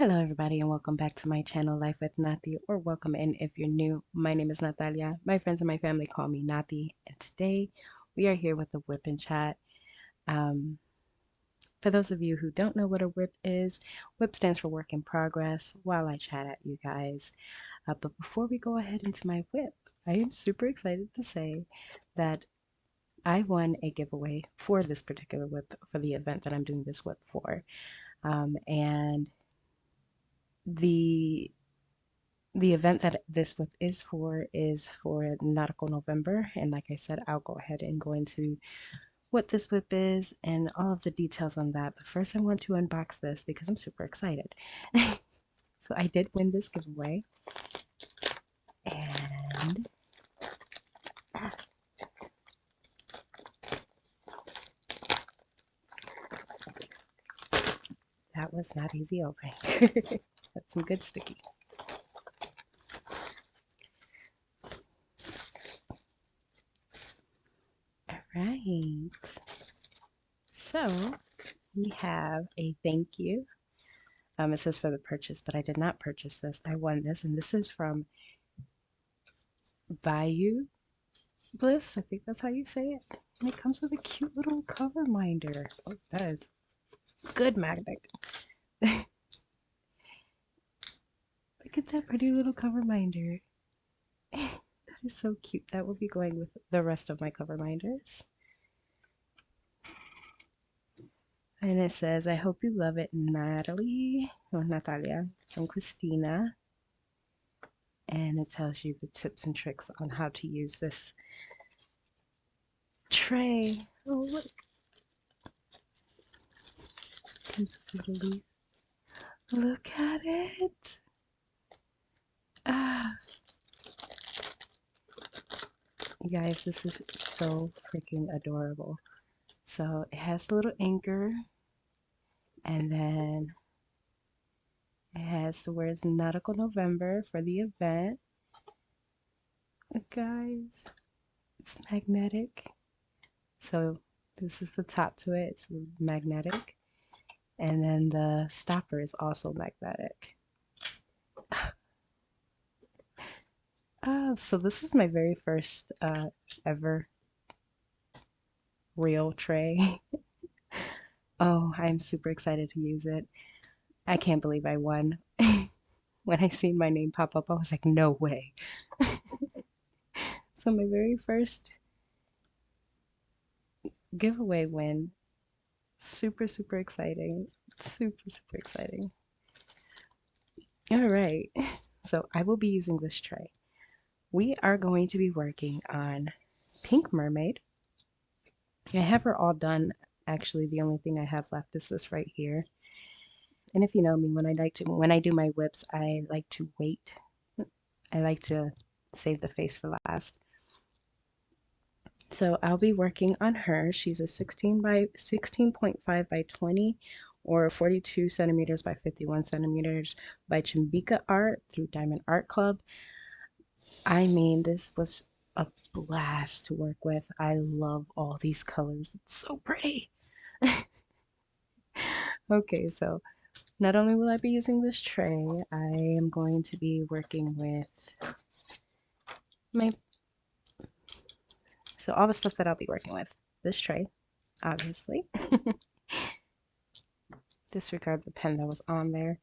Hello, everybody, and welcome back to my channel, Life with Nati, or welcome in if you're new. My name is Natalia. My friends and my family call me Nati, and today we are here with a WIP and chat. Um, for those of you who don't know what a WIP is, WIP stands for Work in Progress while I chat at you guys. But before we go ahead into my WIP, I am super excited to say that I won a giveaway for this particular WIP for the event that I'm doing this WIP for. And the the event that this WIP is for Nautical November. And like I said, I'll go ahead and go into what this WIP is and all of the details on that. But first, I want to unbox this because I'm super excited. So I did win this giveaway. And that was not easy opening. That's some good sticky. All right. So we have a thank you. It says for the purchase, but I did not purchase this. I won this, and this is from Bayou Bliss. I think that's how you say it. And it comes with a cute little cover minder. Oh, that is good magnet. Look at that pretty little cover minder. That is so cute. That will be going with the rest of my cover minders. And it says, I hope you love it, Natalie, or Natalia, from Christina. And it tells you the tips and tricks on how to use this tray. Oh, look. Comes with a little leaf. Look at it. Ah. You guys, this is so freaking adorable. So it has a little anchor, and then it has the words Nautical November for the event. Guys, it's magnetic. So this is the top to it. It's magnetic. And then the stopper is also magnetic. So this is my very first ever real tray. Oh, I'm super excited to use it. I can't believe I won. When I seen my name pop up, I was like, no way. So my very first giveaway win. Super, super exciting. Super, super exciting. All right. So I will be using this tray. We are going to be working on Pink Mermaid. I have her all done. Actually, the only thing I have left is this right here. And if you know me, when I do my WIPs, I like to wait. I like to save the face for last. So I'll be working on her. She's a 16.5 by 20 or 42 centimeters by 51 centimeters by Chimbika Art through Diamond Art Club. I mean, this was a blast to work with. I love all these colors. It's so pretty. Okay, so not only will I be using this tray, I am going to be working with my, so all the stuff that I'll be working with. This tray, obviously. Disregard the pen that was on there.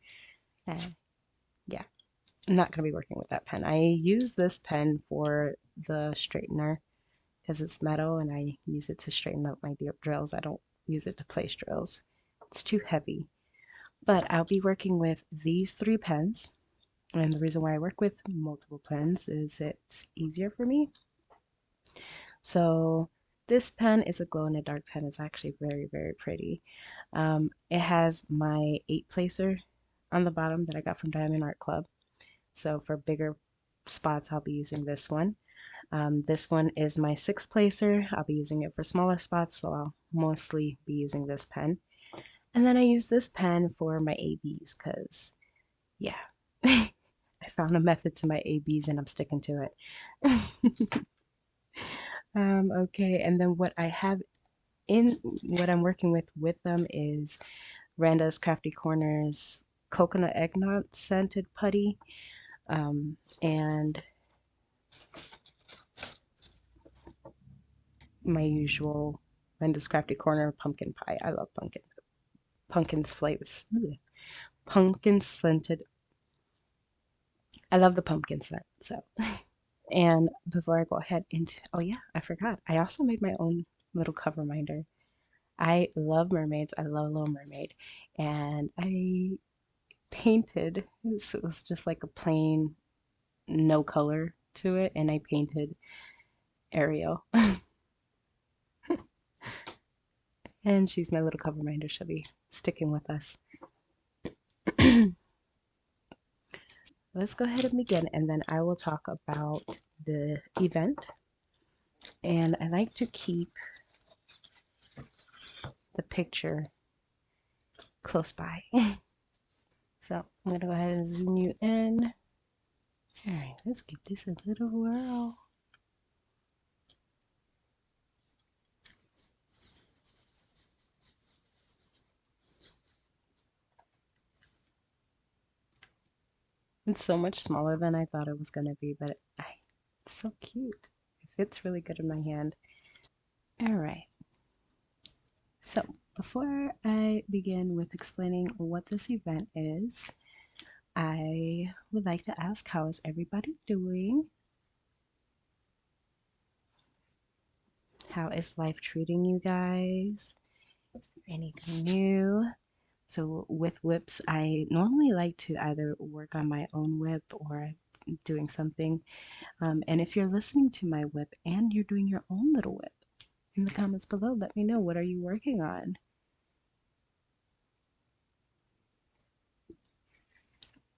Yeah, I'm not going to be working with that pen. I use this pen for the straightener because it's metal and I use it to straighten up my drills. I don't use it to place drills. It's too heavy. But I'll be working with these three pens. And the reason why I work with multiple pens is it's easier for me. So this pen is a glow in the dark pen. It's actually very, very pretty. It has my 8-placer on the bottom that I got from Diamond Art Club. So for bigger spots, I'll be using this one. This one is my 6-placer. I'll be using it for smaller spots, so I'll mostly be using this pen. And then I use this pen for my ABs because, yeah, I found a method to my ABs and I'm sticking to it. Okay, and then what I have in what I'm working with them is Randa's Crafty Corners coconut eggnog scented putty, and my usual Linda's Crafty Corner pumpkin pie. I love pumpkin's flavors. Ugh. Pumpkin scented. I love the pumpkin scent. So, and before I go ahead into, oh yeah, I forgot. I also made my own little cover minder. I love mermaids. I love Little Mermaid, and I painted. So it was just like a plain, no color to it, and I painted Ariel, and she's my little cover minder. She'll be sticking with us. Let's go ahead and begin, and then I will talk about the event. And I like to keep the picture close by. So I'm going to go ahead and zoom you in. All right, let's give this a little whirl. It's so much smaller than I thought it was going to be, but it's so cute. It fits really good in my hand. All right. So before I begin with explaining what this event is, I would like to ask, how is everybody doing? How is life treating you guys? Is there anything new? So with WIPs, I normally like to either work on my own WIP or doing something. And if you're listening to my WIP and you're doing your own little WIP, in the comments below, let me know, what are you working on?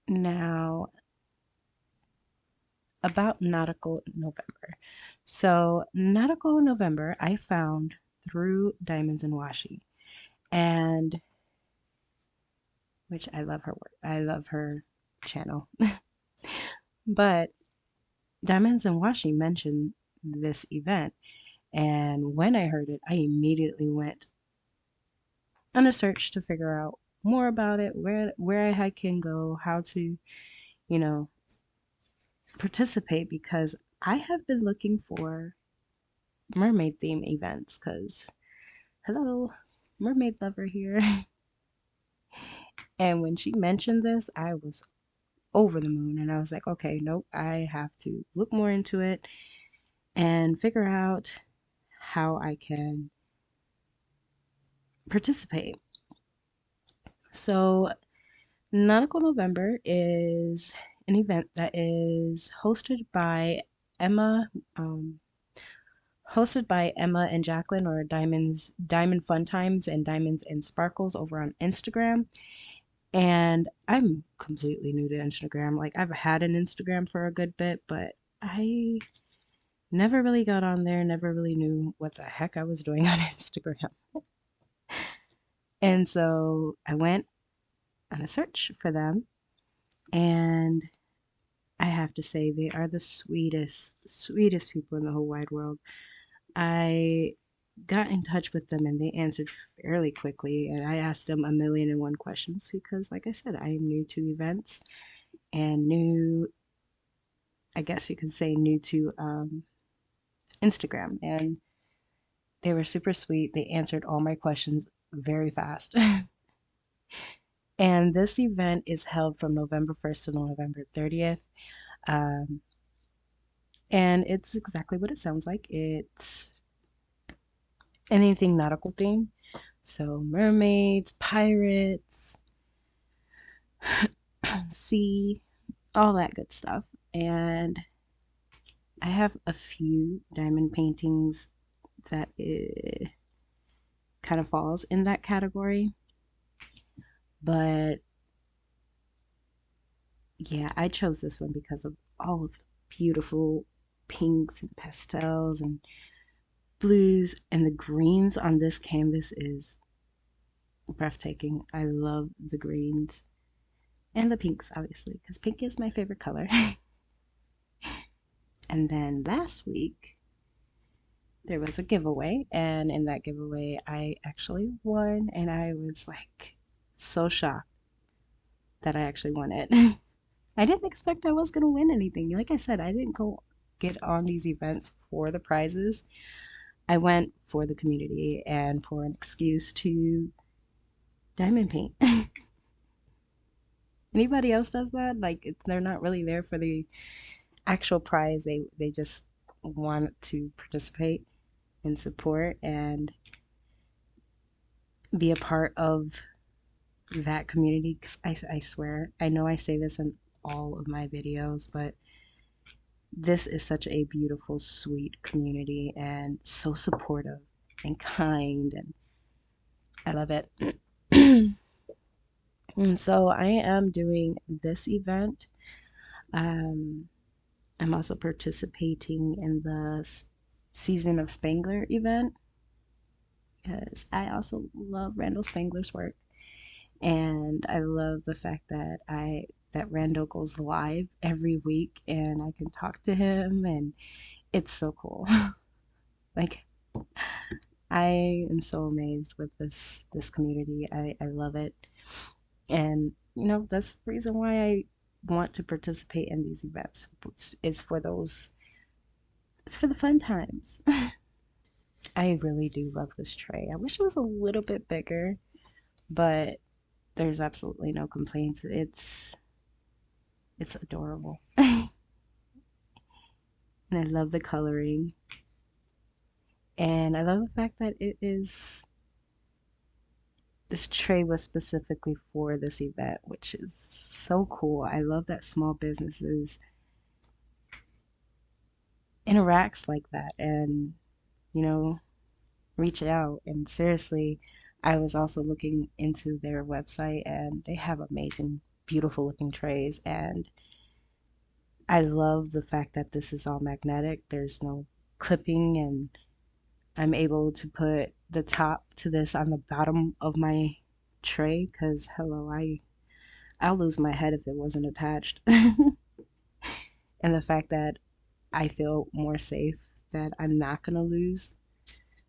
Now, about Nautical November. So Nautical November, I found through Diamonds and Washi, and which I love her work. I love her channel. But Diamonds and Washi mentioned this event, and when I heard it, I immediately went on a search to figure out more about it, where I can go, how to, you know, participate, because I have been looking for mermaid theme events because hello, mermaid lover here. And when she mentioned this, I was over the moon, and I was like, okay, nope, I have to look more into it and figure out how I can participate. So Nautical November is an event that is um, hosted by Emma and Jacqueline, or Diamond Fun Times and Diamonds and Sparkles over on Instagram. And I'm completely new to Instagram. Like, I've had an Instagram for a good bit, but I never really got on there, never really knew what the heck I was doing on Instagram. And so I went on a search for them, and I have to say they are the sweetest people in the whole wide world. I got in touch with them and they answered fairly quickly, and I asked them a million and one questions because, like I said, I am new to events and new, I guess you could say, new to Instagram, and they were super sweet. They answered all my questions very fast. And this event is held from November 1st to November 30th. Um, and it's exactly what it sounds like. It's anything nautical theme. So mermaids, pirates, sea, all that good stuff. And I have a few diamond paintings that kind of falls in that category. But yeah, I chose this one because of all of the beautiful pinks and pastels and blues, and the greens on this canvas is breathtaking. I love the greens and the pinks, obviously, because pink is my favorite color. And then last week, there was a giveaway, and in that giveaway, I actually won, and I was like so shocked. that I actually won it. I didn't expect I was going to win anything. Like I said, I didn't go get on these events for the prizes. I went for the community and for an excuse to diamond paint. Anybody else does that? Like they're not really there for the actual prize. They just want to participate and support and be a part of that community. 'Cause I swear, I know I say this in all of my videos, but this is such a beautiful, sweet community and so supportive and kind, and I love it. And so I am doing this event. Um, I'm also participating in the Season of Spangler event because I also love Randall Spangler's work, and I love the fact that Randall goes live every week and I can talk to him, and it's so cool. Like I am so amazed with this community. I love it. And that's the reason why I want to participate in these events. Is for those it's for the fun times. I really do love this tray. I wish it was a little bit bigger, but there's absolutely no complaints. It's adorable. And I love the coloring. And I love the fact that this tray was specifically for this event, which is so cool. I love that small businesses interacts like that and, you know, reach out. And seriously, I was also looking into their website and they have amazing, beautiful looking trays. And I love the fact that this is all magnetic. There's no clipping, and I'm able to put the top to this on the bottom of my tray because hello, I'll lose my head if it wasn't attached. And the fact that I feel more safe that I'm not gonna lose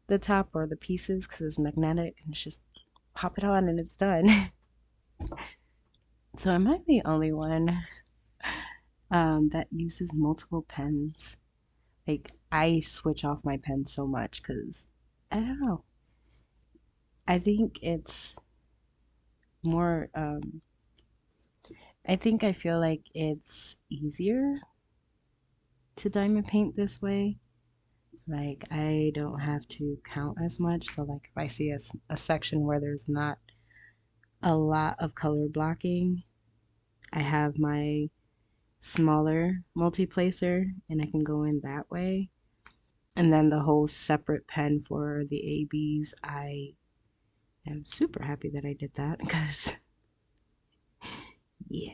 the top or the pieces because it's magnetic and it's just pop it on and it's done. So am I the only one that uses multiple pens? Like I switch off my pen so much because I don't know. I think it's more. I think I feel like it's easier to diamond paint this way. Like I don't have to count as much. So like if I see a section where there's not a lot of color blocking, I have my smaller multi-placer and I can go in that way. And then the whole separate pen for the ABs, I am super happy that I did that because yeah.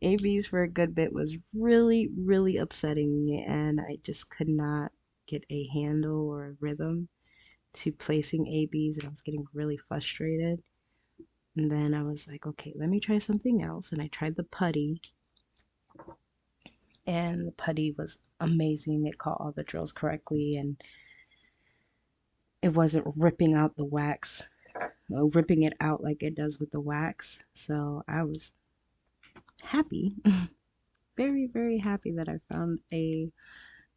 ABs for a good bit was really, really upsetting me, and I just could not get a handle or a rhythm to placing ABs, and I was getting really frustrated. And then I was like, okay, let me try something else. And I tried the putty, and the putty was amazing. It caught all the drills correctly, and it wasn't ripping out the wax, ripping it out like it does with the wax. So I was happy, very, very happy that I found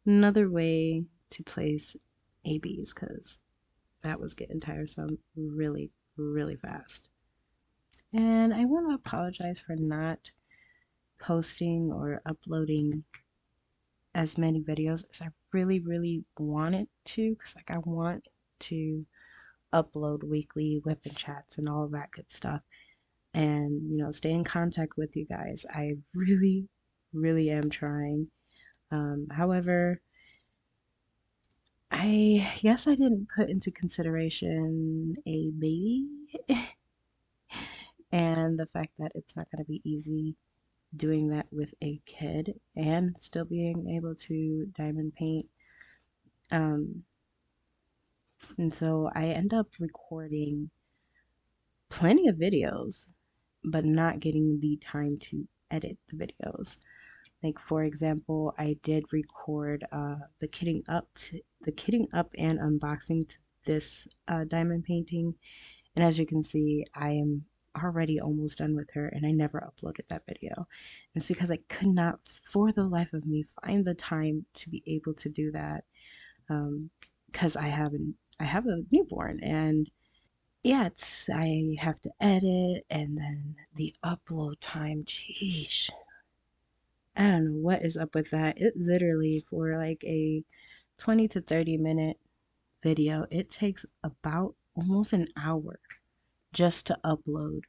another way to place ABs because that was getting tiresome really, really fast. And I want to apologize for not posting or uploading as many videos as I really, really wanted to because like I want to upload weekly WIP and chats and all of that good stuff and stay in contact with you guys. I really, really am trying. However, I guess I didn't put into consideration a baby and the fact that it's not going to be easy doing that with a kid and still being able to diamond paint. Um, and so I end up recording plenty of videos, but not getting the time to edit the videos. Like for example, I did record the kitting up and unboxing to this diamond painting, and as you can see, I am already almost done with her, and I never uploaded that video. And it's because I could not, for the life of me, find the time to be able to do that. Because I have a newborn, and yeah, I have to edit, and then the upload time. Jeez, I don't know what is up with that. It literally, for like a 20 to 30 minute video, it takes about almost an hour just to upload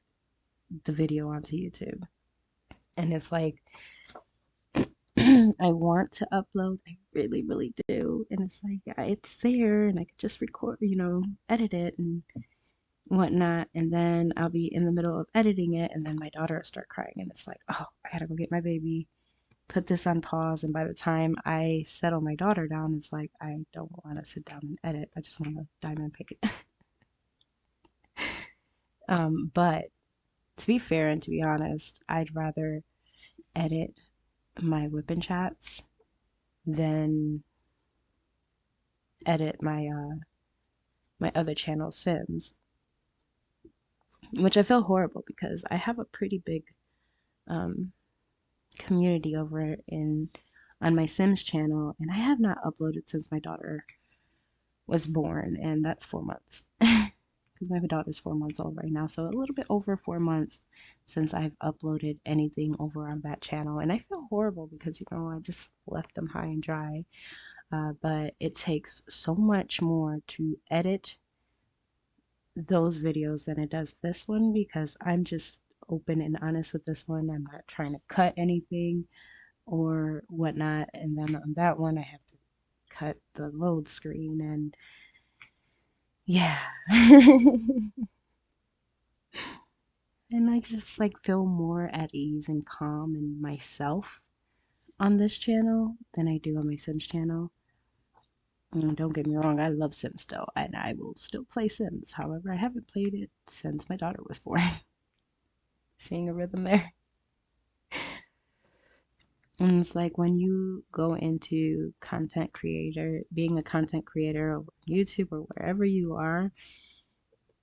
the video onto YouTube. And it's like, I want to upload, I really, really do. And it's like, yeah, it's there, and I could just record, edit it and whatnot. And then I'll be in the middle of editing it, and then my daughter will start crying. And it's like, oh, I gotta go get my baby, put this on pause. And by the time I settle my daughter down, it's like, I don't want to sit down and edit. I just want to diamond paint. But to be fair and to be honest, I'd rather edit my WIP and chats than edit my other channel Sims, which I feel horrible because I have a pretty big um, community over in on my Sims channel, and I have not uploaded since my daughter was born, and that's 4 months. Because my daughter's 4 months old right now, so a little bit over 4 months since I've uploaded anything over on that channel, and I feel horrible because I just left them high and dry. But it takes so much more to edit those videos than it does this one, because I'm just open and honest with this one. I'm not trying to cut anything or whatnot. And then on that one, I have to cut the load screen, and yeah. And I just like feel more at ease and calm in myself on this channel than I do on my Sims channel. Don't get me wrong, I love Sims still, and I will still play Sims. However, I haven't played it since my daughter was born. Seeing a rhythm there. And it's like when you go into being a content creator on YouTube or wherever you are,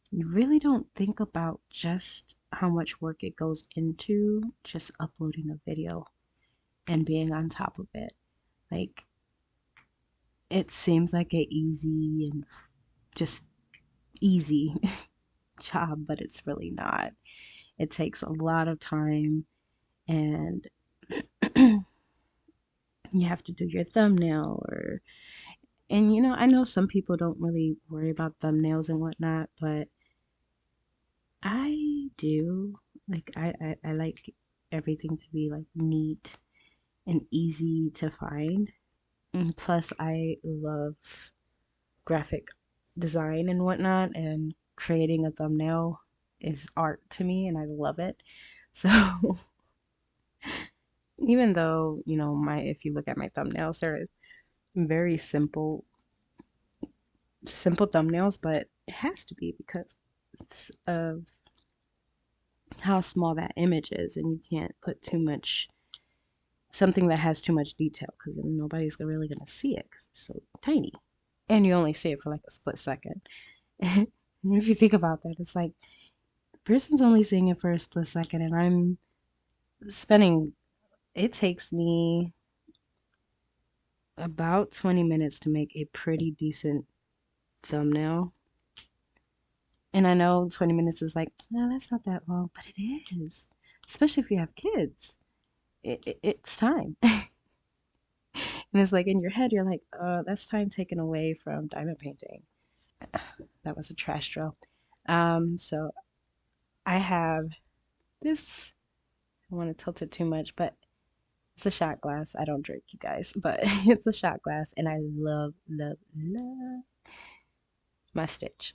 you really don't think about just how much work it goes into just uploading a video and being on top of it. Like, it seems like a easy and just easy job, but it's really not. It takes a lot of time, and you have to do your thumbnail and I know some people don't really worry about thumbnails and whatnot, but I do. Like, I like everything to be like neat and easy to find. And plus, I love graphic design and whatnot, and creating a thumbnail is art to me, and I love it. So even though, if you look at my thumbnails, they're very simple thumbnails, but it has to be because of how small that image is, and you can't put something that has too much detail, because then nobody's really gonna see it because it's so tiny, and you only see it for like a split second. And if you think about that, it's like the person's only seeing it for a split second, and I'm spending. It takes me about 20 minutes to make a pretty decent thumbnail. And I know 20 minutes is like, no, that's not that long, but it is. Especially if you have kids. It's time. And it's like in your head, you're like, that's time taken away from diamond painting. That was a trash drill. So I have this, I want to tilt it too much, but it's a shot glass. I don't drink, you guys, but it's a shot glass, and I love, love, love my stitch.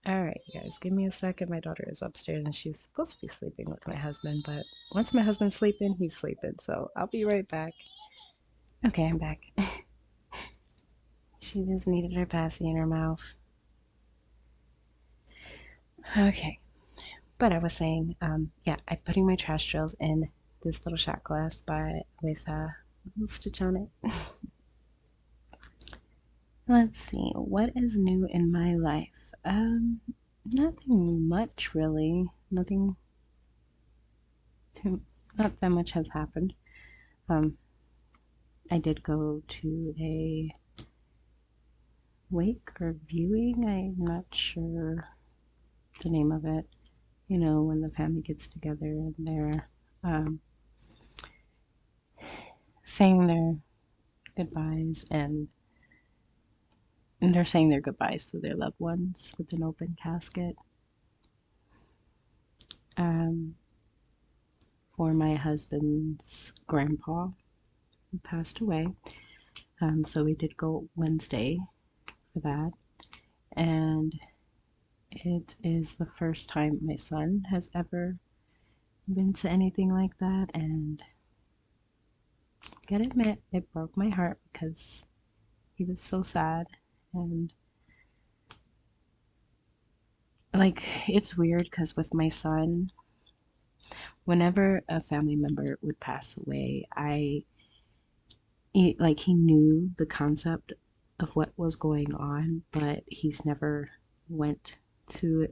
All right, you guys, give me a second. My daughter is upstairs, and she's supposed to be sleeping with my husband, but once my husband's sleeping, he's sleeping. So I'll be right back. Okay, I'm back. She just needed her passy in her mouth. Okay, but I was saying, yeah, I'm putting my trash drills in this little shot glass with a little stitch on it. Let's see, what is new in my life? Nothing much really. Nothing too, not that much has happened. Um, I did go to a wake or viewing. I'm not sure the name of it. You know, when the family gets together and they're um, saying their goodbyes and they're saying their goodbyes to their loved ones with an open casket. Um, for my husband's grandpa who passed away. So we did go Wednesday for that. And it is the first time my son has ever been to anything like that. And I gotta admit, it broke my heart because he was so sad. And like, it's weird because with my son, whenever a family member would pass away, he knew the concept of what was going on, but he's never went to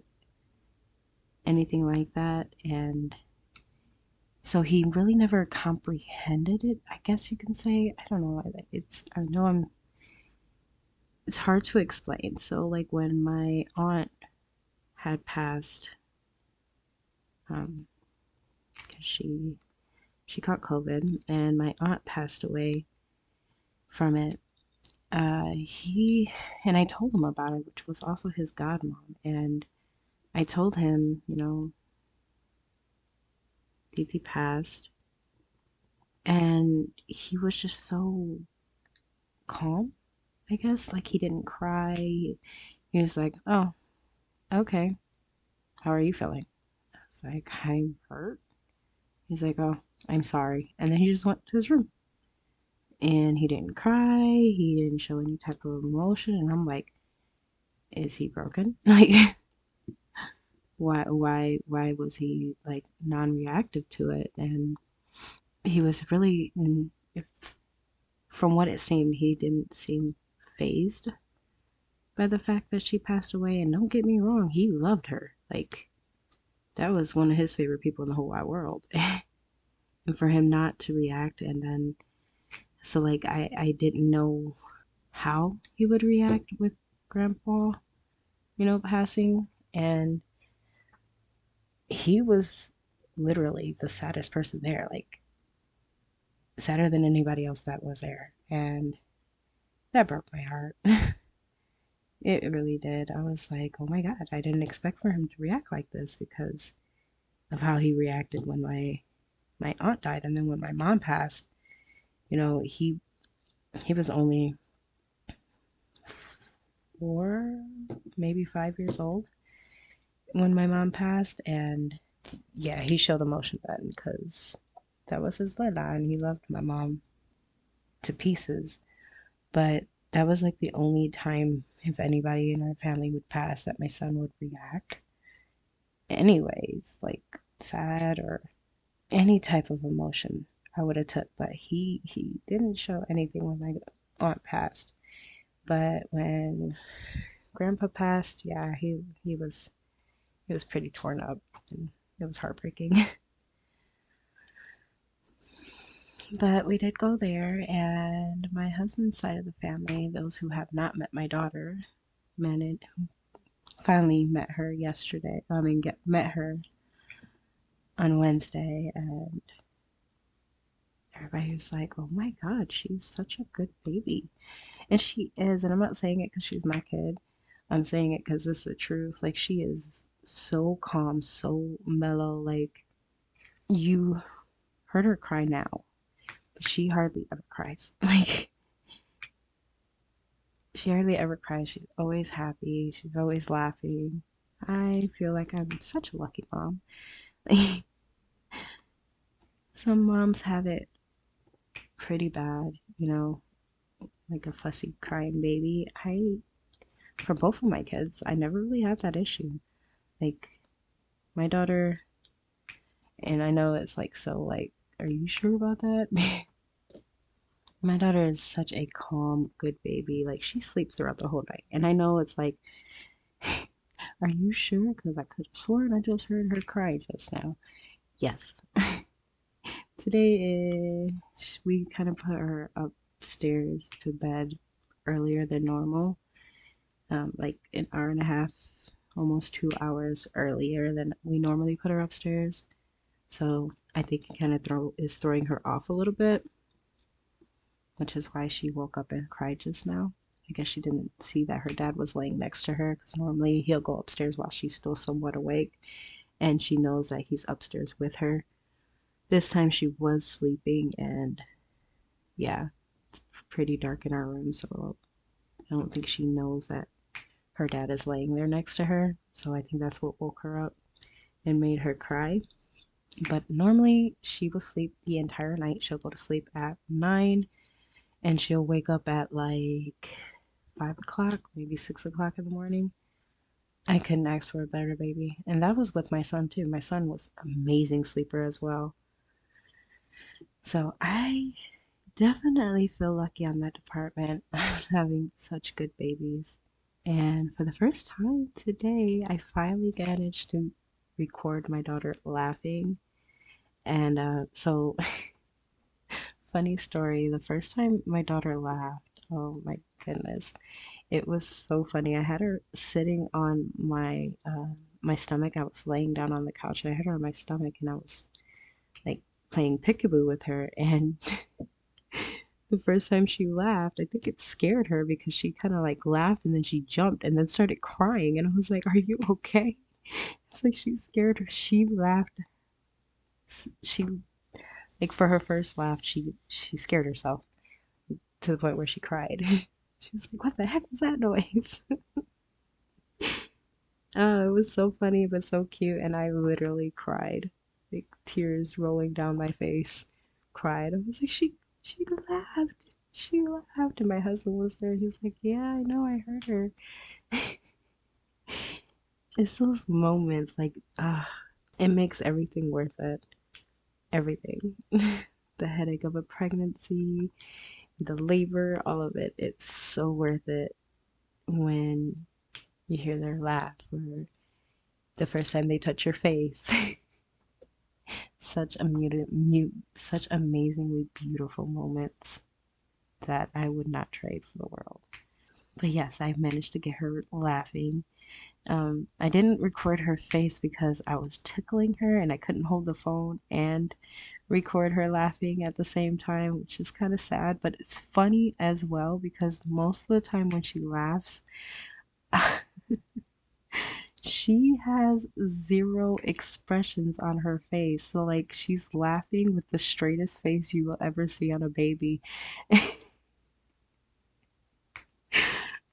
anything like that. And so he really never comprehended it, I guess you can say. I don't know. I know it's hard to explain. So like when my aunt had passed, um, 'cause she caught COVID and my aunt passed away from it. He and I told him about it, which was also his godmom, and I told him, Diti passed, and he was just so calm, I guess. Like he didn't cry. He was like, "Oh, okay. How are you feeling?" I was like, "I'm hurt." He's like, "Oh, I'm sorry." And then he just went to his room. And he didn't cry. He didn't show any type of emotion. And I'm like, "Is he broken?" Like, why was he like non-reactive to it? And he was really, if, from what it seemed, he didn't seem phased by the fact that she passed away. And don't get me wrong, he loved her. Like, that was one of his favorite people in the whole wide world. And for him not to react, and then, so like, I didn't know how he would react with grandpa, passing. And he was literally the saddest person there, like, sadder than anybody else that was there. And that broke my heart. It really did. I was like, oh my God, I didn't expect for him to react like this because of how he reacted when my aunt died. And then when my mom passed, he was only 4, maybe 5 years old when my mom passed. And yeah, he showed emotion then because that was his bloodline. He loved my mom to pieces. But that was like the only time, if anybody in our family would pass, that my son would react anyways, like sad or any type of emotion I would have took. But he didn't show anything when my aunt passed. But when grandpa passed, yeah, he was pretty torn up and it was heartbreaking. But we did go there, and my husband's side of the family, those who have not met my daughter, met finally met her yesterday. I mean, met her on Wednesday, and everybody was like, "Oh my God, she's such a good baby," and she is. And I'm not saying it because she's my kid. I'm saying it because it's the truth. Like she is so calm, so mellow. Like you heard her cry now, but she hardly ever cries. Like she hardly ever cries. She's always happy. She's always laughing. I feel like I'm such a lucky mom. Some moms have it pretty bad, like a fussy crying baby. For both of my kids, I never really had that issue. Like my daughter, and I know it's like, so like, are you sure about that? My daughter is such a calm, good baby. Like she sleeps throughout the whole night. And I know it's like, are you sure? Because I could have sworn I just heard her cry just now. Yes. Today is, we kind of put her upstairs to bed earlier than normal, like an hour and a half, almost 2 hours earlier than we normally put her upstairs. So I think it kind of throwing her off a little bit, which is why she woke up and cried just now. I guess she didn't see that her dad was laying next to her because normally he'll go upstairs while she's still somewhat awake, and she knows that he's upstairs with her. This time she was sleeping, and yeah, it's pretty dark in our room, so I don't think she knows that her dad is laying there next to her. So I think that's what woke her up and made her cry. But normally she will sleep the entire night. She'll go to sleep at 9 and she'll wake up at like 5 o'clock, maybe 6 o'clock in the morning. I couldn't ask for a better baby. And that was with my son too. My son was amazing sleeper as well. So I definitely feel lucky on that department having such good babies. And for the first time today, I finally managed to record my daughter laughing. And so, funny story, the first time my daughter laughed, oh my goodness, it was so funny. I had her sitting on my stomach. I was laying down on the couch and I had her on my stomach and I was like playing peekaboo with her. And the first time she laughed, I think it scared her because she kind of like laughed and then she jumped and then started crying. And I was like, "Are you okay?" It's like she scared her. She laughed. She like for her first laugh, she scared herself to the point where she cried. She was like, "What the heck was that noise?" Oh, it was so funny but so cute, and I literally cried, like tears rolling down my face. Cried. I was like, she laughed. She laughed, and my husband was there. He was like, "Yeah, I know, I heard her." It's those moments, like, it makes everything worth it. Everything. The headache of a pregnancy, the labor, all of it. It's so worth it when you hear their laugh or the first time they touch your face. Such amazingly beautiful moments that I would not trade for the world. But yes, I managed to get her laughing. I didn't record her face because I was tickling her and I couldn't hold the phone and record her laughing at the same time, which is kind of sad, but it's funny as well because most of the time when she laughs, she has zero expressions on her face. So, like, she's laughing with the straightest face you will ever see on a baby.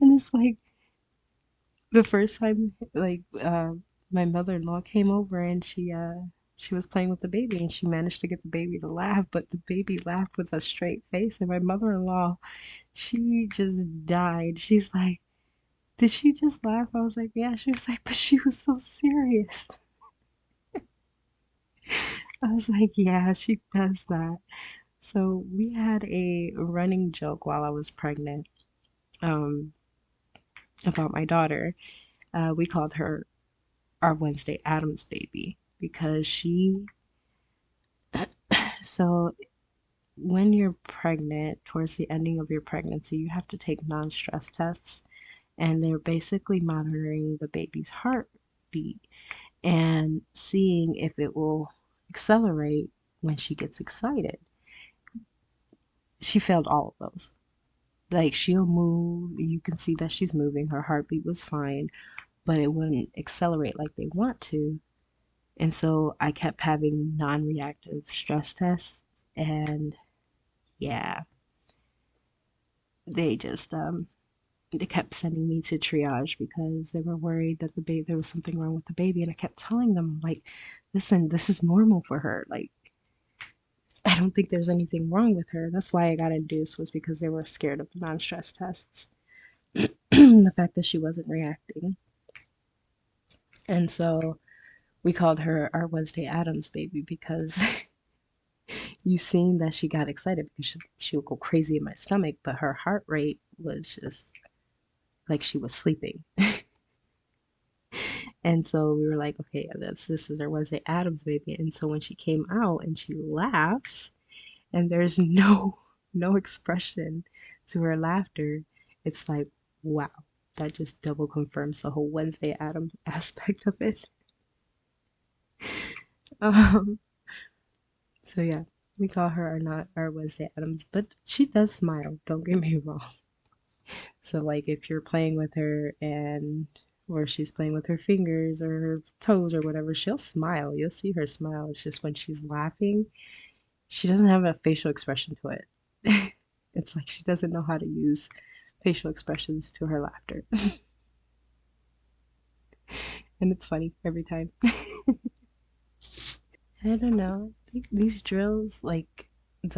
And it's like the first time, like, my mother-in-law came over and she was playing with the baby and she managed to get the baby to laugh, but the baby laughed with a straight face. And my mother-in-law, she just died. She's like, "Did she just laugh?" I was like, "Yeah." She was like, "But she was so serious." I was like, "Yeah, she does that." So we had a running joke while I was pregnant, um, about my daughter. We called her our Wednesday Adams baby because so when you're pregnant, towards the ending of your pregnancy, you have to take non-stress tests, and they're basically monitoring the baby's heartbeat and seeing if it will accelerate when she gets excited. She failed all of those. Like she'll move, you can see that she's moving, her heartbeat was fine, but it wouldn't accelerate like they want to. And so I kept having non reactive stress tests, and yeah, they just, they kept sending me to triage because they were worried that there was something wrong with the baby. And I kept telling them, like, listen, this is normal for her. Like, I don't think there's anything wrong with her. That's why I got induced, was because they were scared of the non stress tests, the fact that she wasn't reacting. And so we called her our Wednesday Adams baby because You seen that she got excited because she would go crazy in my stomach, but her heart rate was just like she was sleeping. And so we were like, okay, this is our Wednesday Adams baby. And so when she came out and she laughs and there's no expression to her laughter, it's like, wow, that just double confirms the whole Wednesday Adams aspect of it. Um, so yeah, we call her our not our Wednesday Adams, but she does smile, don't get me wrong. So like if you're playing with her and or she's playing with her fingers or her toes or whatever, she'll smile. You'll see her smile. It's just when she's laughing, she doesn't have a facial expression to it. It's like she doesn't know how to use facial expressions to her laughter. And it's funny every time. I don't know. I think these drills, like not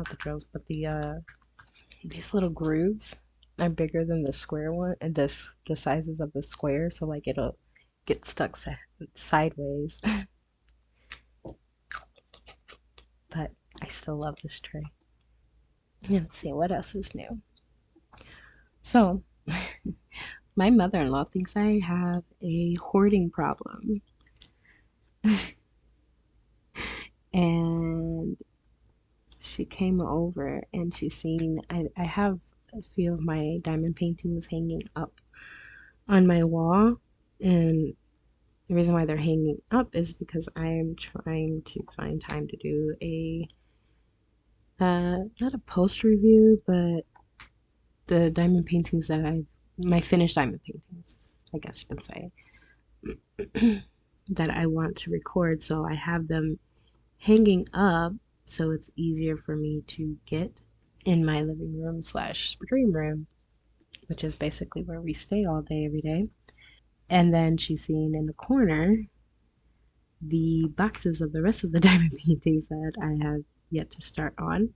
the drills, but these little grooves are bigger than the square one and the sizes of the square, so like it'll get stuck sideways. But I still love this tray. Yeah, let's see what else is new. So my mother-in-law thinks I have a hoarding problem. And she came over and she seen I have a few of my diamond paintings hanging up on my wall, and the reason why they're hanging up is because I am trying to find time to do a not a post review, but the diamond paintings that my finished diamond paintings, I guess you can say, that I want to record. So I have them hanging up so it's easier for me to get in my living room slash dream room, which is basically where we stay all day every day. And then she's seeing in the corner the boxes of the rest of the diamond paintings that I have yet to start on.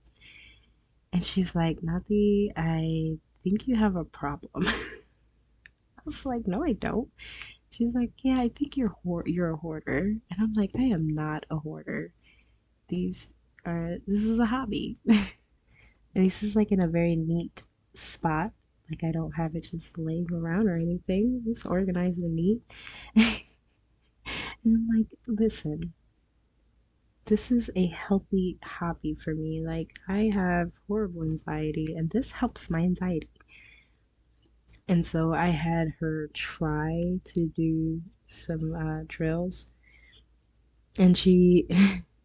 And she's like, Nati, I think you have a problem. I was like, no, I don't. She's like, yeah, I think you're a hoarder. And I'm like, I am not a hoarder. This is a hobby. And this is like in a very neat spot. Like I don't have it just laying around or anything. It's organized and neat. And I'm like, listen, this is a healthy hobby for me. Like I have horrible anxiety and this helps my anxiety. And so I had her try to do some drills, and she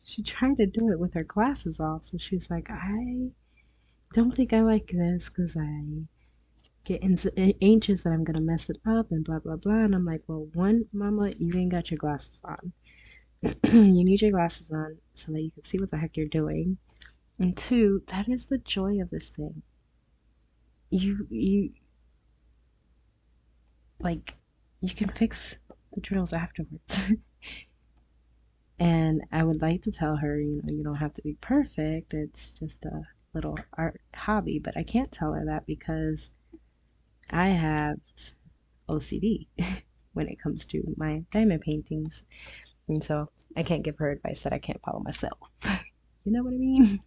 she tried to do it with her glasses off. So she's like, I don't think I like this because I get anxious that I'm gonna mess it up and blah blah blah. And I'm like, well, one, mama, you ain't got your glasses on. You need your glasses on so that you can see what the heck you're doing. And two, that is the joy of this thing. You like you can fix the drills afterwards. And I would like to tell her, you don't have to be perfect. It's just a little art hobby. But I can't tell her that because I have OCD when it comes to my diamond paintings. And so I can't give her advice that I can't follow myself. You know what I mean?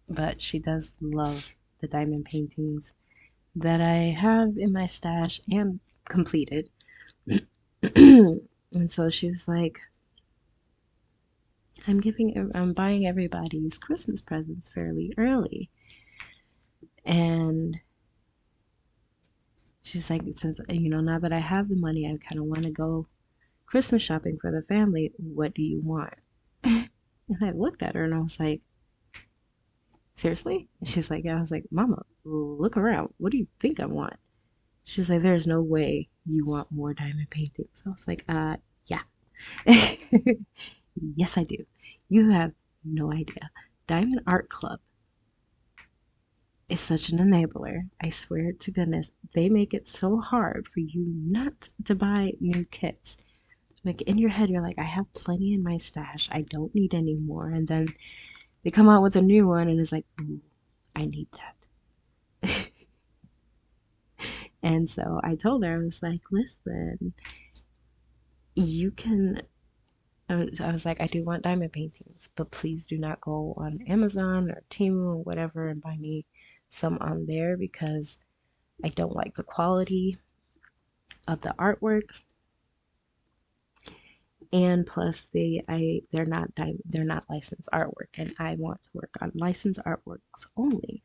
But she does love the diamond paintings that I have in my stash and completed. And so she was like, I'm buying everybody's Christmas presents fairly early. And she's like, since, now that I have the money, I kind of want to go Christmas shopping for the family. What do you want? And I looked at her and I was like, seriously? And she's like, yeah. I was like, Mama, look around. What do you think I want? She's like, there's no way you want more diamond paintings. I was like, yeah. Yes, I do. You have no idea. Diamond Art Club is such an enabler. I swear to goodness, they make it so hard for you not to buy new kits. Like in your head, you're like, I have plenty in my stash. I don't need any more. And then they come out with a new one and it's like, ooh, I need that. And so I told her, I was like, listen, you can I was like, I do want diamond paintings, but please do not go on Amazon or Temu or whatever and buy me some on there because I don't like the quality of the artwork. And plus they're not licensed artwork and I want to work on licensed artworks only.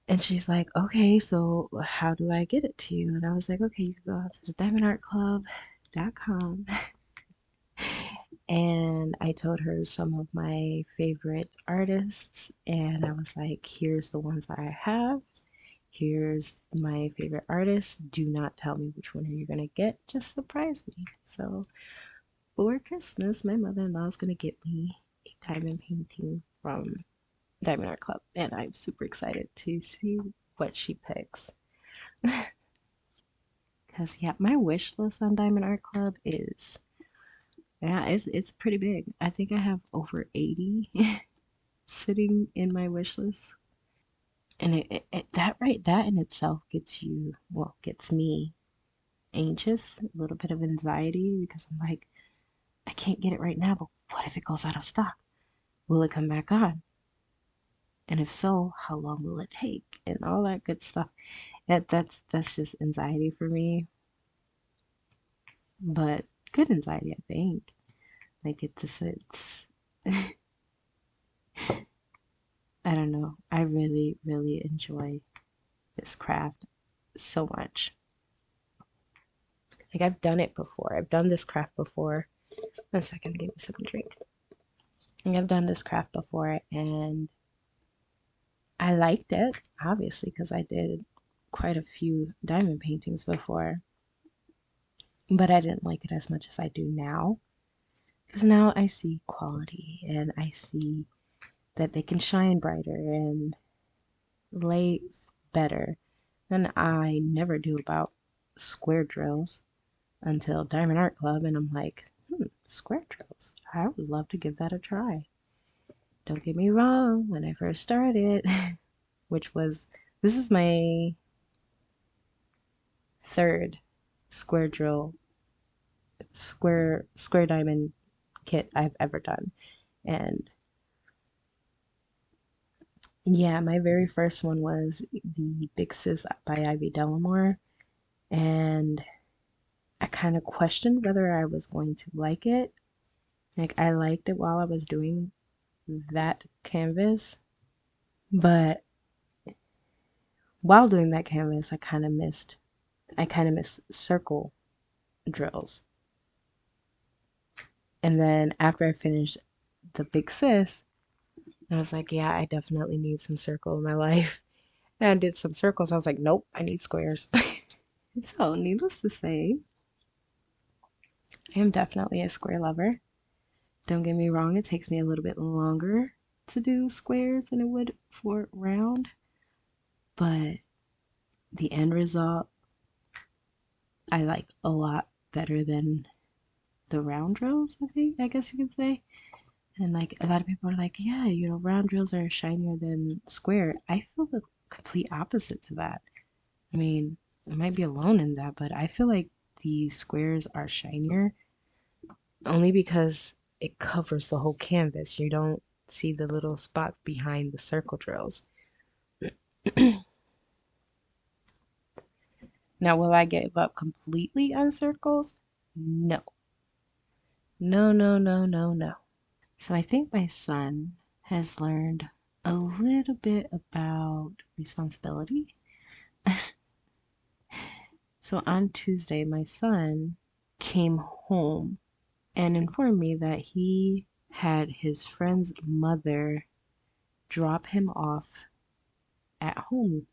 And she's like, okay, so how do I get it to you? And I was like, okay, you can go out to the diamondartclub.com. And I told her some of my favorite artists, and I was like, here's the ones that I have. Here's my favorite artists. Do not tell me which one are you gonna get. Just surprise me. So for Christmas, my mother-in-law is gonna get me a diamond painting from Diamond Art Club, and I'm super excited to see what she picks. Cause yeah, my wish list on Diamond Art Club is yeah, it's pretty big. I think I have over 80 sitting in my wish list. And that in itself gets you, well, gets me anxious, a little bit of anxiety because I'm like, I can't get it right now, but what if it goes out of stock? Will it come back on? And if so, how long will it take? And all that good stuff. That's just anxiety for me, but good anxiety, I think. Like it's I don't know. I really, really enjoy this craft so much. Like I've done it before. I've done this craft before. 1 second, give me something to drink. Like I've done this craft before and I liked it, obviously, because I did quite a few diamond paintings before, but I didn't like it as much as I do now. Because now I see quality and I see that they can shine brighter and lay better than I never do about square drills until Diamond Art Club, and I'm like, square drills. I would love to give that a try. Don't get me wrong, when I first started, which was this is my third square drill square diamond kit I've ever done. And yeah, my very first one was the Big Sis by Ivy Delamore, and I kind of questioned whether I was going to like it. Like I liked it while I was doing that canvas, but while doing that canvas, I kind of missed circle drills. And then after I finished the Big Sis, I was like, yeah, I definitely need some circle in my life. And I did some circles. I was like, nope, I need squares. So, needless to say, I am definitely a square lover. Don't get me wrong, it takes me a little bit longer to do squares than it would for round, but the end result I like a lot better than the round drills, I think, I guess you could say. And like a lot of people are like, yeah, round drills are shinier than square. I feel the complete opposite to that. I mean, I might be alone in that, but I feel like the squares are shinier only because it covers the whole canvas. You don't see the little spots behind the circle drills. Now, will I give up completely on circles? No. No, no, no, no, no. So I think my son has learned a little bit about responsibility. So on Tuesday, my son came home and informed me that he had his friend's mother drop him off at home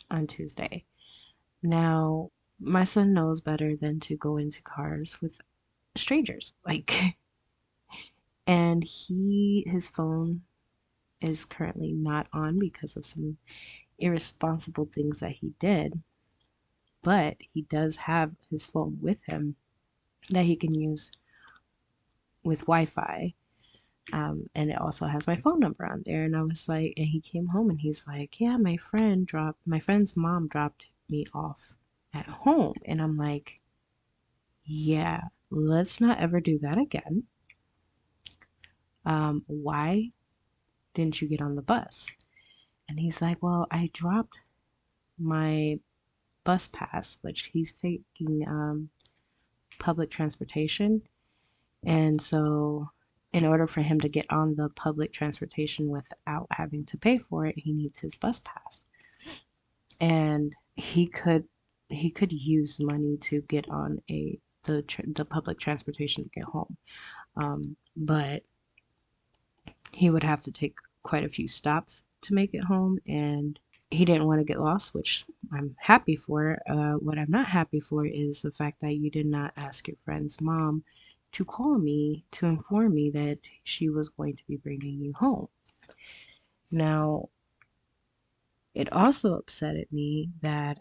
on Tuesday. Now, my son knows better than to go into cars with strangers. Like, and his phone is currently not on because of some irresponsible things that he did, but he does have his phone with him that he can use with Wi-Fi. And it also has my phone number on there. And I was like, and he came home and he's like, yeah, my friend's mom dropped me off at home. And I'm like, yeah. let's not ever do that again. Why didn't you get on the bus? And he's like, well, I dropped my bus pass, which he's taking public transportation. And so, in order for him to get on the public transportation without having to pay for it, he needs his bus pass. And he could use money to get on the public transportation to get home. But he would have to take quite a few stops to make it home, and he didn't want to get lost, which I'm happy for. What I'm not happy for is the fact that you did not ask your friend's mom to call me to inform me that she was going to be bringing you home. Now, it also upsetted me that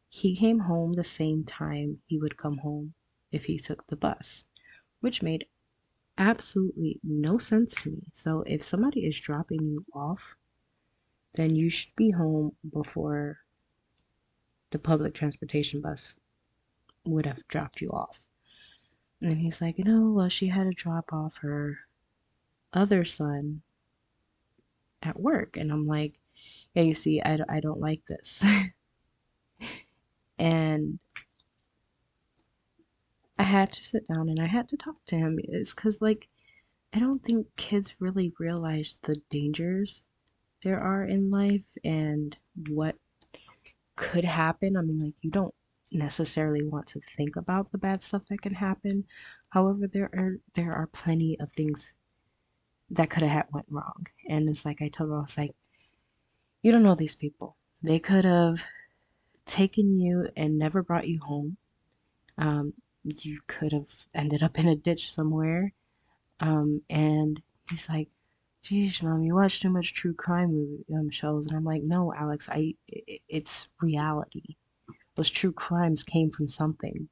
he came home the same time he would come home if he took the bus, which made absolutely no sense to me. So, if somebody is dropping you off, then you should be home before the public transportation bus would have dropped you off. And he's like, well, she had to drop off her other son at work. And I'm like, yeah, you see, I don't like this. And I had to sit down and I had to talk to him. It's because, like, I don't think kids really realize the dangers there are in life and what could happen. I mean, like, you don't necessarily want to think about the bad stuff that can happen. However, there are plenty of things that could have went wrong. And it's like I told her, I was like, you don't know these people. They could have taken you and never brought you home. You could have ended up in a ditch somewhere. And he's like, geez, mom, you watch too much true crime shows. And I'm like, no, Alex, it's reality. Those true crimes came from something.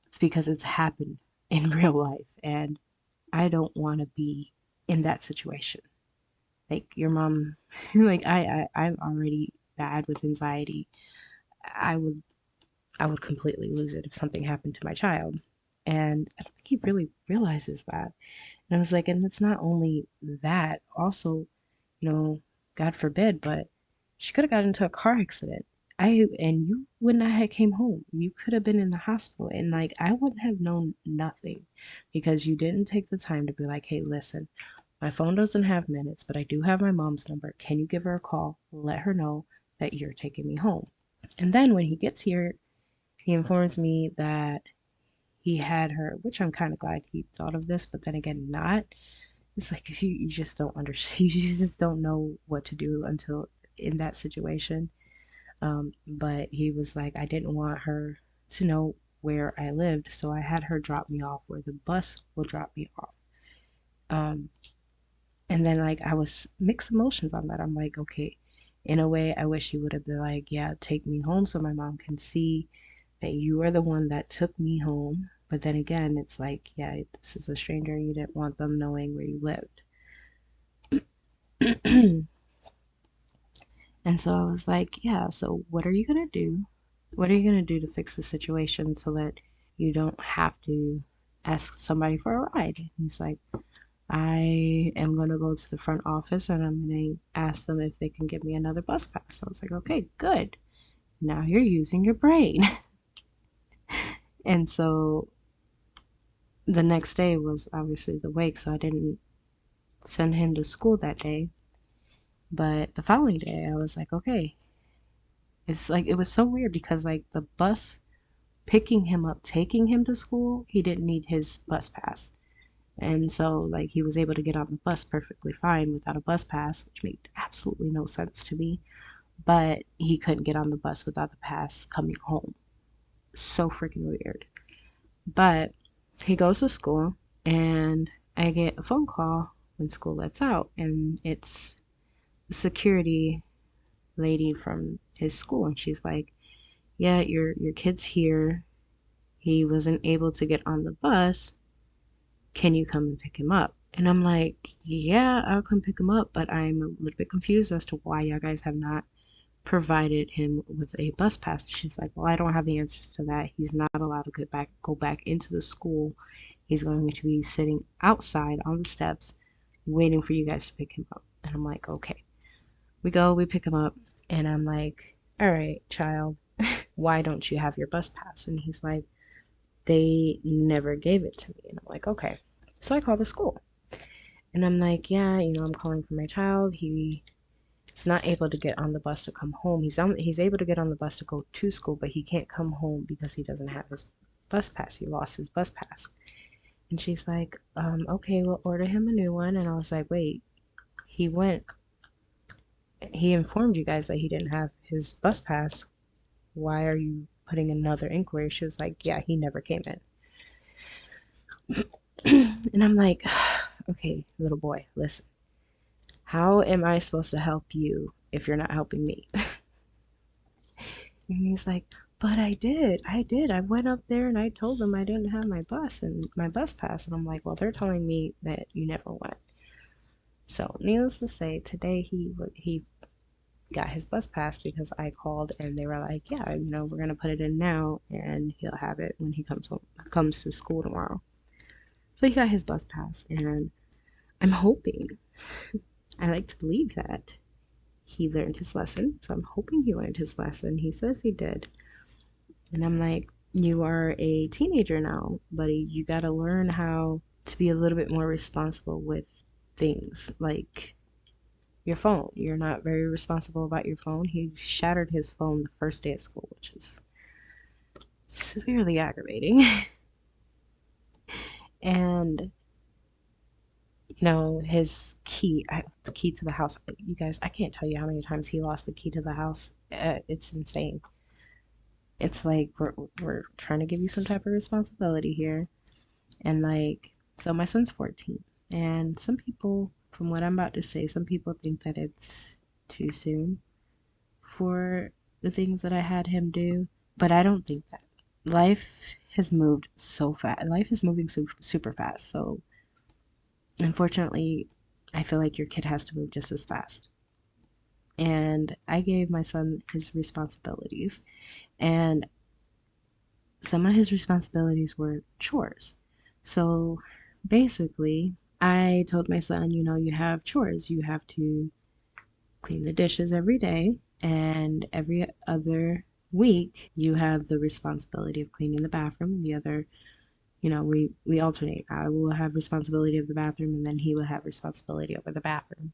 It's because it's happened in real life, and I don't want to be in that situation. Like your mom, like I'm already bad with anxiety. I would I would completely lose it if something happened to my child, and I don't think he really realizes that. And I was like, and it's not only that, also, God forbid, but she could have got into a car accident. And you would not have came home. You could have been in the hospital, and like I wouldn't have known nothing because you didn't take the time to be like, hey, listen, my phone doesn't have minutes, but I do have my mom's number. Can you give her a call? Let her know that you're taking me home. And then when he gets here, he informs me that he had her, which I'm kind of glad he thought of this, but then again, not. It's like you just don't understand. You just don't know what to do until in that situation. But he was like, I didn't want her to know where I lived, so I had her drop me off where the bus will drop me off. Um, and then like I was mixed emotions on that. I'm like, okay, in a way, I wish he would have been like, yeah, take me home so my mom can see that you are the one that took me home. But then again, it's like, yeah, this is a stranger. You didn't want them knowing where you lived. And so I was like, yeah, so what are you going to do? What are you going to do to fix the situation so that you don't have to ask somebody for a ride? And he's like, I am going to go to the front office and I'm going to ask them if they can give me another bus pass. I was like, okay, good. Now you're using your brain. And so the next day was obviously the wake, so I didn't send him to school that day. But the following day, I was like, okay. It's like, it was so weird because, like, the bus picking him up, taking him to school, he didn't need his bus pass. And so, like, he was able to get on the bus perfectly fine without a bus pass, which made absolutely no sense to me. But he couldn't get on the bus without the pass coming home. So freaking weird. But he goes to school, and I get a phone call when school lets out, and it's the security lady from his school, and she's like, "Yeah, your kid's here. He wasn't able to get on the bus. Can you come and pick him up?" And I'm like, "Yeah, I'll come pick him up, but I'm a little bit confused as to why y'all guys have not provided him with a bus pass. She's like, well, I don't have the answers to that. He's not allowed to go back into the school. He's going to be sitting outside on the steps waiting for you guys to pick him up. And I'm like, okay. We pick him up, and I'm like, all right, child, why don't you have your bus pass? And he's like, they never gave it to me. And I'm like, okay. So I call the school, and I'm like, yeah, I'm calling for my child. He's not able to get on the bus to come home. He's able to get on the bus to go to school, but he can't come home because he doesn't have his bus pass. He lost his bus pass. And she's like, okay, we'll order him a new one. And I was like, wait, he went, he informed you guys that he didn't have his bus pass. Why are you putting another inquiry? She was like, yeah, he never came in. And I'm like, okay, little boy, listen. How am I supposed to help you if you're not helping me? And he's like, but I did. I did. I went up there and I told them I didn't have my bus and my bus pass. And I'm like, well, they're telling me that you never went. So, needless to say, today he got his bus pass because I called and they were like, yeah, we're gonna put it in now and he'll have it when he comes to school tomorrow. So he got his bus pass, and I'm hoping, I like to believe that he learned his lesson. So I'm hoping he learned his lesson. He says he did. And I'm like, you are a teenager now, buddy. You got to learn how to be a little bit more responsible with things like your phone. You're not very responsible about your phone. He shattered his phone the first day of school, which is severely aggravating. And his the key to the house. You guys, I can't tell you how many times he lost the key to the house. It's insane. It's like we're trying to give you some type of responsibility here, and like, so my son's 14, and some people, from what I'm about to say, some people think that it's too soon for the things that I had him do, but I don't think that. Life has moved so fast. Life is moving super fast. So unfortunately, I feel like your kid has to move just as fast. And I gave my son his responsibilities, and some of his responsibilities were chores. So basically, I told my son, you have chores. You have to clean the dishes every day, and every other week, you have the responsibility of cleaning the bathroom. The other, we alternate. I will have responsibility of the bathroom, and then he will have responsibility over the bathroom.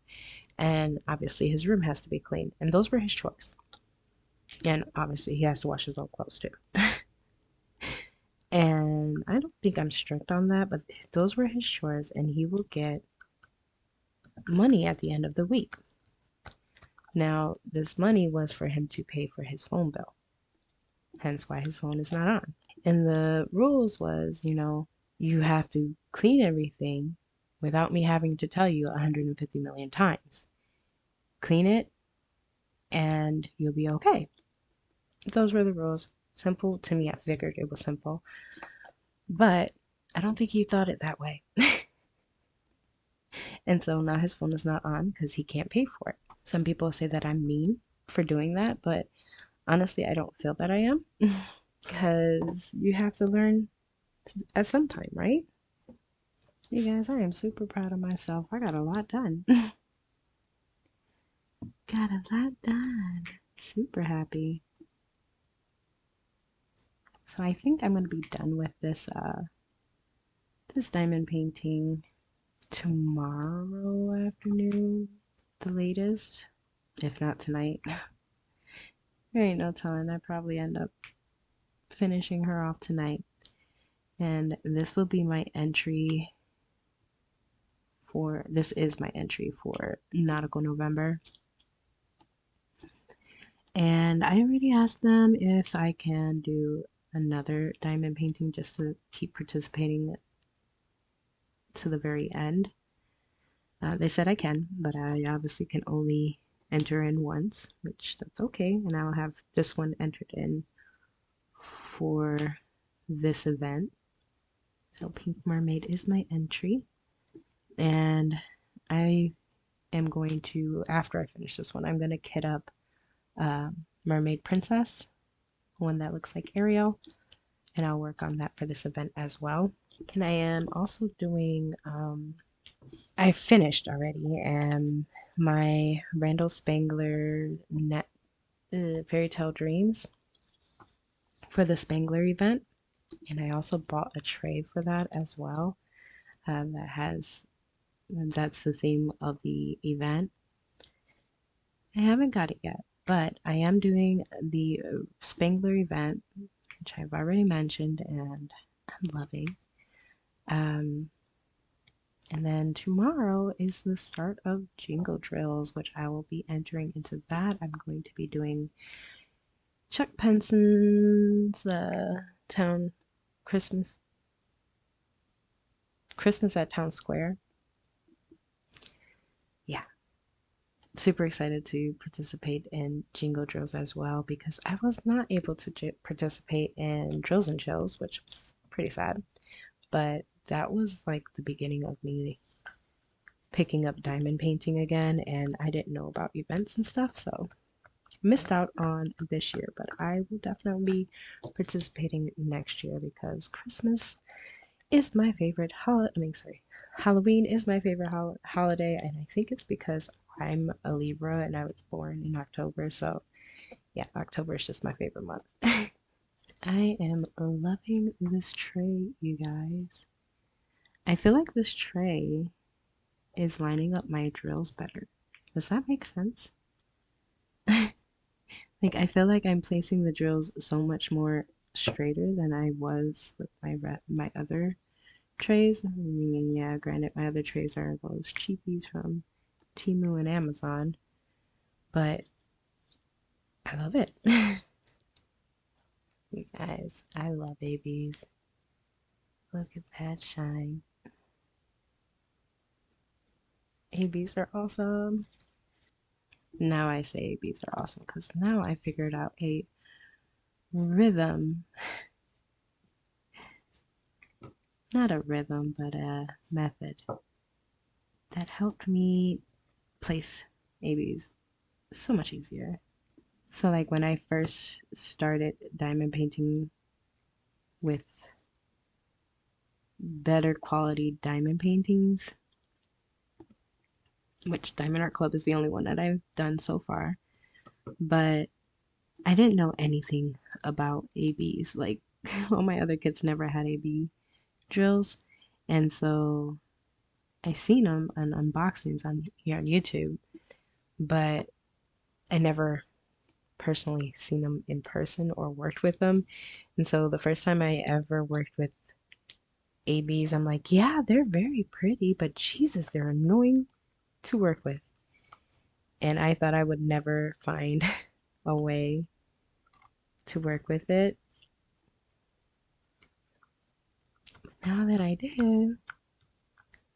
And obviously, his room has to be clean. And those were his chores. And obviously, he has to wash his own clothes too. And I don't think I'm strict on that, but those were his chores, and he will get money at the end of the week. Now, this money was for him to pay for his phone bill, hence why his phone is not on. And the rules was, you have to clean everything without me having to tell you 150 million times. Clean it and you'll be okay. Those were the rules. Simple to me. I figured it was simple. But I don't think he thought it that way. And so now his phone is not on because he can't pay for it. Some people say that I'm mean for doing that, but honestly, I don't feel that I am because you have to learn at some time, right? You guys, I am super proud of myself. I got a lot done. Got a lot done. Super happy. So I think I'm gonna be done with this diamond painting tomorrow afternoon, the latest, if not tonight. There ain't no telling. I probably end up finishing her off tonight. And this is my entry for Nautical November. And I already asked them if I can do another diamond painting just to keep participating to the very end. They said I can, but I obviously can only enter in once, which that's okay. And I'll have this one entered in for this event. So Pink Mermaid is my entry. And I am going to, after I finish this one, I'm going to kit up Mermaid Princess, one that looks like Ariel, and I'll work on that for this event as well. And I am also doing, I finished already, my Randall Spangler Fairy Tale Dreams for the Spangler event. And I also bought a tray for that as well. That has that's the theme of the event. I haven't got it yet, but I am doing the Spangler event, which I've already mentioned and I'm loving. Um, and then tomorrow is the start of Jingle Drills, which I will be entering into that. I'm going to be doing Chuck Penson's town Christmas Christmas at Town Square. Yeah, super excited to participate in Jingle Drills as well because I was not able to participate in Drills and Chills, which was pretty sad. But that was like the beginning of me picking up diamond painting again, and I didn't know about events and stuff, so missed out on this year. But I will definitely be participating next year because Christmas is my favorite holiday. I mean, sorry, Halloween is my favorite holiday, and I think it's because I'm a Libra and I was born in October. So, yeah, October is just my favorite month. I am loving this tray, you guys. I feel like this tray is lining up my drills better. Does that make sense? Like, I feel like I'm placing the drills so much more straighter than I was with my other trays. I mean, yeah, granted, my other trays are those cheapies from Temu and Amazon, but I love it. You guys, I love babies. Look at that shine. ABs are awesome. Now I say ABs are awesome because now I figured out a rhythm, not a rhythm, but a method that helped me place ABs so much easier. So, like when I first started diamond painting with better quality diamond paintings, which Diamond Art Club is the only one that I've done so far, but I didn't know anything about ABs. Like, all my other kids never had AB drills, and so I seen them on unboxings on here on YouTube, but I never personally seen them in person or worked with them. And so the first time I ever worked with ABs, I'm like, yeah, they're very pretty, but Jesus, they're annoying to work with. And I thought I would never find a way to work with it. Now that I did,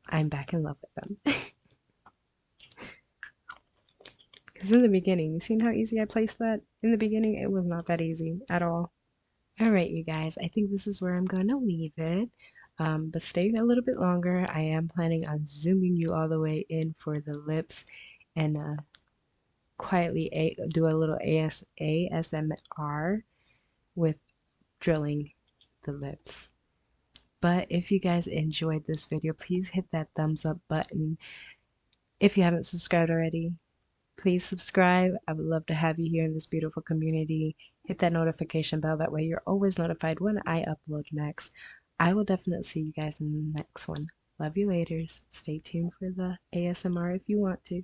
I'm back in love with them. Because in the beginning, you seen how easy I placed that? In the beginning, it was not that easy at all. All right, you guys, I think this is where I'm going to leave it. But stay a little bit longer. I am planning on zooming you all the way in for the lips and quietly do a little ASMR with drilling the lips. But if you guys enjoyed this video, please hit that thumbs up button. If you haven't subscribed already, please subscribe. I would love to have you here in this beautiful community. Hit that notification bell. That way you're always notified when I upload next. I will definitely see you guys in the next one. Love you laters. Stay tuned for the ASMR if you want to.